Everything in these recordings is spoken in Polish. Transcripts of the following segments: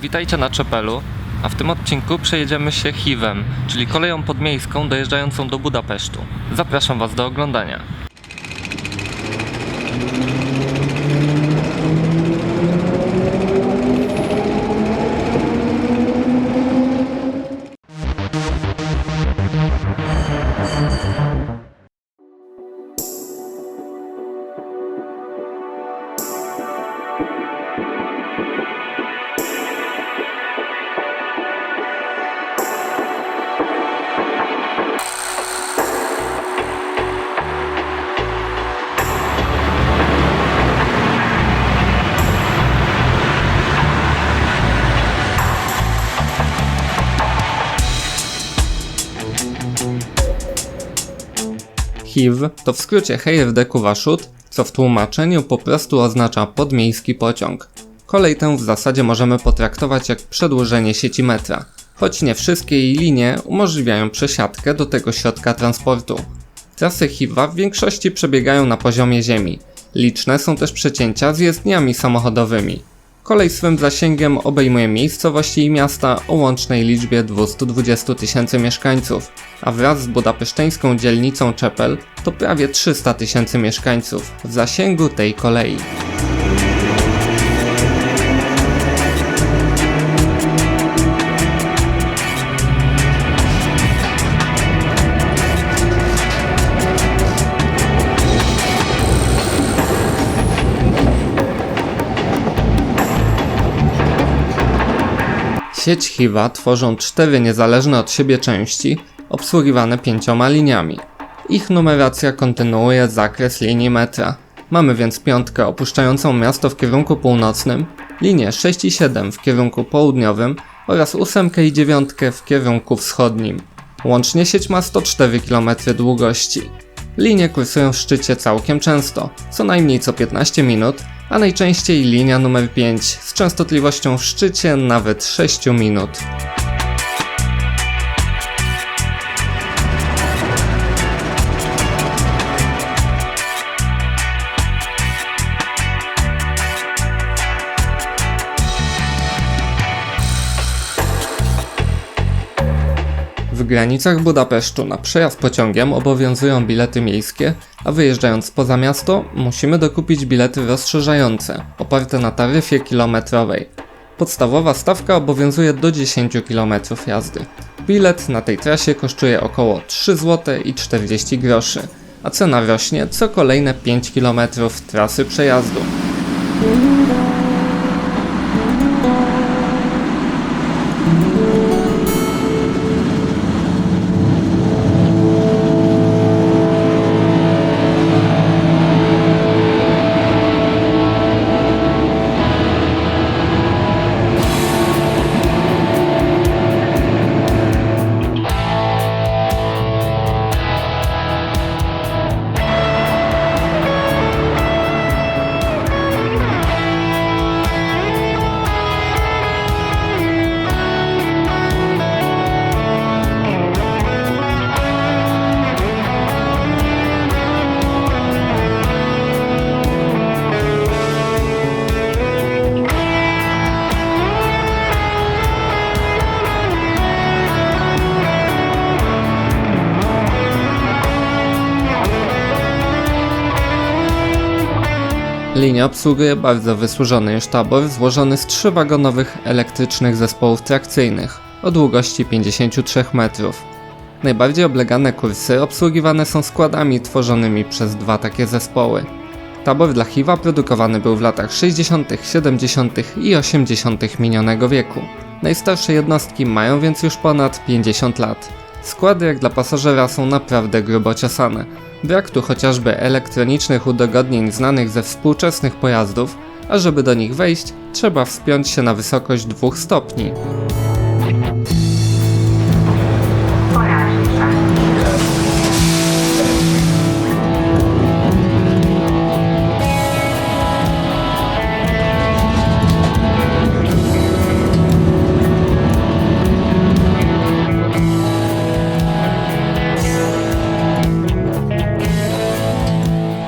Witajcie na Czepelu, a w tym odcinku przejedziemy się HIV-em, czyli koleją podmiejską dojeżdżającą do Budapesztu. Zapraszam Was do oglądania. HIV to w skrócie HFD Kuwaszut, co w tłumaczeniu po prostu oznacza podmiejski pociąg. Kolej tę w zasadzie możemy potraktować jak przedłużenie sieci metra, choć nie wszystkie jej linie umożliwiają przesiadkę do tego środka transportu. Trasy HIV-a w większości przebiegają na poziomie ziemi. Liczne są też przecięcia z jezdniami samochodowymi. Kolej swym zasięgiem obejmuje miejscowości i miasta o łącznej liczbie 220 000 mieszkańców, a wraz z budapeszteńską dzielnicą Czepel to prawie 300 000 mieszkańców w zasięgu tej kolei. Sieć HIV-a tworzą 4 niezależne od siebie części, obsługiwane 5 liniami. Ich numeracja kontynuuje zakres linii metra. Mamy więc piątkę opuszczającą miasto w kierunku północnym, linię 6 i 7 w kierunku południowym oraz 8 i 9 w kierunku wschodnim. Łącznie sieć ma 104 km długości. Linie kursują w szczycie całkiem często, co najmniej co 15 minut, a najczęściej linia numer 5 z częstotliwością w szczycie nawet 6 minut. W granicach Budapesztu na przejazd pociągiem obowiązują bilety miejskie, a wyjeżdżając poza miasto musimy dokupić bilety rozszerzające, oparte na taryfie kilometrowej. Podstawowa stawka obowiązuje do 10 km jazdy. Bilet na tej trasie kosztuje około 3 zł i 40 groszy, a cena rośnie co kolejne 5 km trasy przejazdu. Linia obsługuje bardzo wysłużony już tabor złożony z 3-wagonowych elektrycznych zespołów trakcyjnych o długości 53 metrów. Najbardziej oblegane kursy obsługiwane są składami tworzonymi przez 2 takie zespoły. Tabor dla HIV-a produkowany był w latach 60., 70. i 80. minionego wieku. Najstarsze jednostki mają więc już ponad 50 lat. Składy jak dla pasażera są naprawdę grubo ciosane. Brak tu chociażby elektronicznych udogodnień znanych ze współczesnych pojazdów, a żeby do nich wejść, trzeba wspiąć się na wysokość 2 stopni.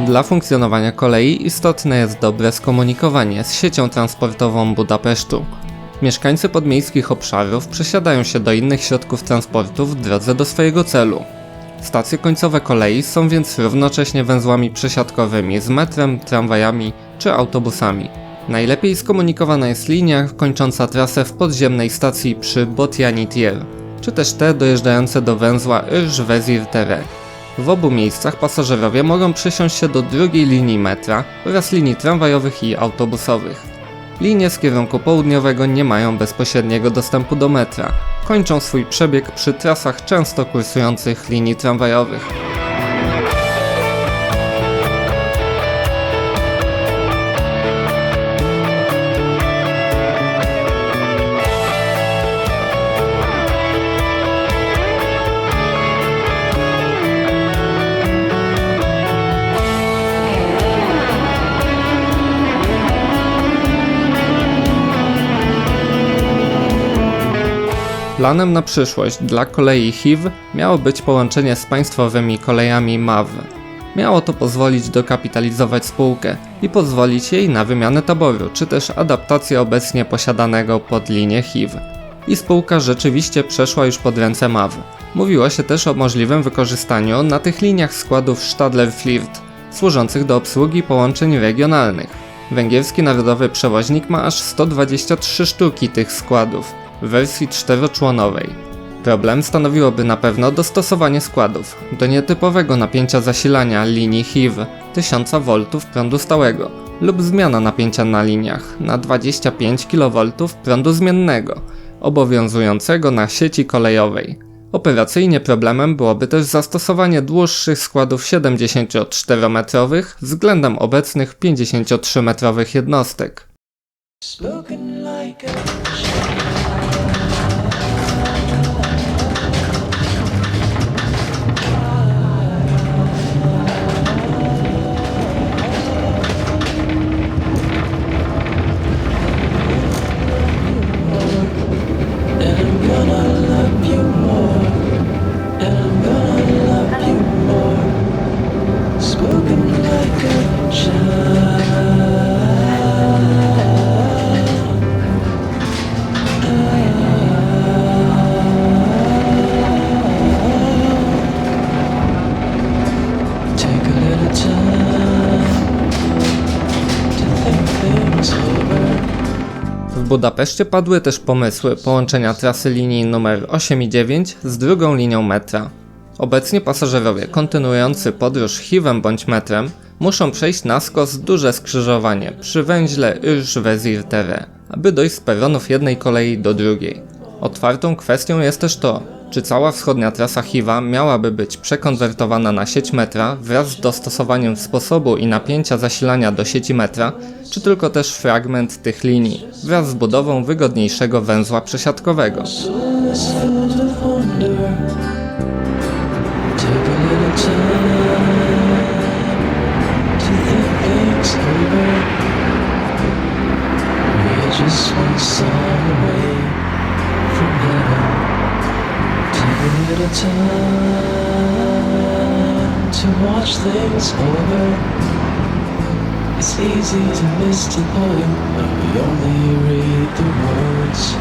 Dla funkcjonowania kolei istotne jest dobre skomunikowanie z siecią transportową Budapesztu. Mieszkańcy podmiejskich obszarów przesiadają się do innych środków transportu w drodze do swojego celu. Stacje końcowe kolei są więc równocześnie węzłami przesiadkowymi z metrem, tramwajami czy autobusami. Najlepiej skomunikowana jest linia kończąca trasę w podziemnej stacji przy Botianitier, czy też te dojeżdżające do węzła Irge-Vezir-Terre. W obu miejscach pasażerowie mogą przesiąść się do drugiej linii metra oraz linii tramwajowych i autobusowych. Linie z kierunku południowego nie mają bezpośredniego dostępu do metra, kończą swój przebieg przy trasach często kursujących linii tramwajowych. Planem na przyszłość dla kolei HIV miało być połączenie z państwowymi kolejami MAV. Miało to pozwolić dokapitalizować spółkę i pozwolić jej na wymianę taboru, czy też adaptację obecnie posiadanego pod linię HIV. I spółka rzeczywiście przeszła już pod ręce MAV. Mówiło się też o możliwym wykorzystaniu na tych liniach składów Stadler-Flirt, służących do obsługi połączeń regionalnych. Węgierski narodowy przewoźnik ma aż 123 sztuki tych składów w wersji 4-członowej. Problem stanowiłoby na pewno dostosowanie składów do nietypowego napięcia zasilania linii HIV 1000 V prądu stałego lub zmiana napięcia na liniach na 25 kV prądu zmiennego obowiązującego na sieci kolejowej. Operacyjnie problemem byłoby też zastosowanie dłuższych składów 74-metrowych względem obecnych 53-metrowych jednostek. W Budapeszcie padły też pomysły połączenia trasy linii nr 8 i 9 z drugą linią metra. Obecnie pasażerowie kontynuujący podróż HIV-em bądź metrem muszą przejść na skos duże skrzyżowanie przy węźle Irge-Vezir-Terre, aby dojść z peronów jednej kolei do drugiej. Otwartą kwestią jest też to, czy cała wschodnia trasa HIV-a miałaby być przekonwertowana na sieć metra wraz z dostosowaniem sposobu i napięcia zasilania do sieci metra, czy tylko też fragment tych linii wraz z budową wygodniejszego węzła przesiadkowego. It's easy to miss the point when we only read the words.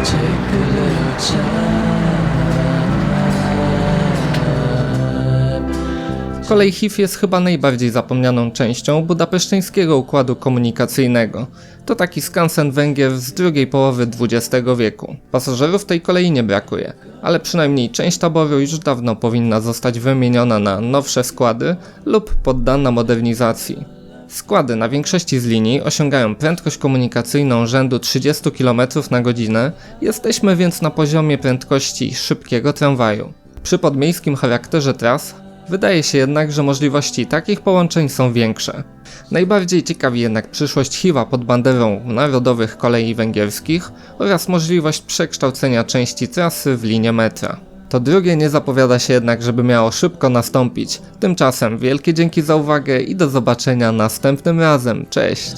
Take a little time. Kolej HIV jest chyba najbardziej zapomnianą częścią budapeszteńskiego układu komunikacyjnego. To taki skansen Węgier z drugiej połowy XX wieku. Pasażerów tej kolei nie brakuje, ale przynajmniej część taboru już dawno powinna zostać wymieniona na nowsze składy lub poddana modernizacji. Składy na większości z linii osiągają prędkość komunikacyjną rzędu 30 km na godzinę, jesteśmy więc na poziomie prędkości szybkiego tramwaju. Przy podmiejskim charakterze tras wydaje się jednak, że możliwości takich połączeń są większe. Najbardziej ciekawi jednak przyszłość HIV-a pod banderą Narodowych Kolei Węgierskich oraz możliwość przekształcenia części trasy w linię metra. To drugie nie zapowiada się jednak, żeby miało szybko nastąpić. Tymczasem wielkie dzięki za uwagę i do zobaczenia następnym razem. Cześć!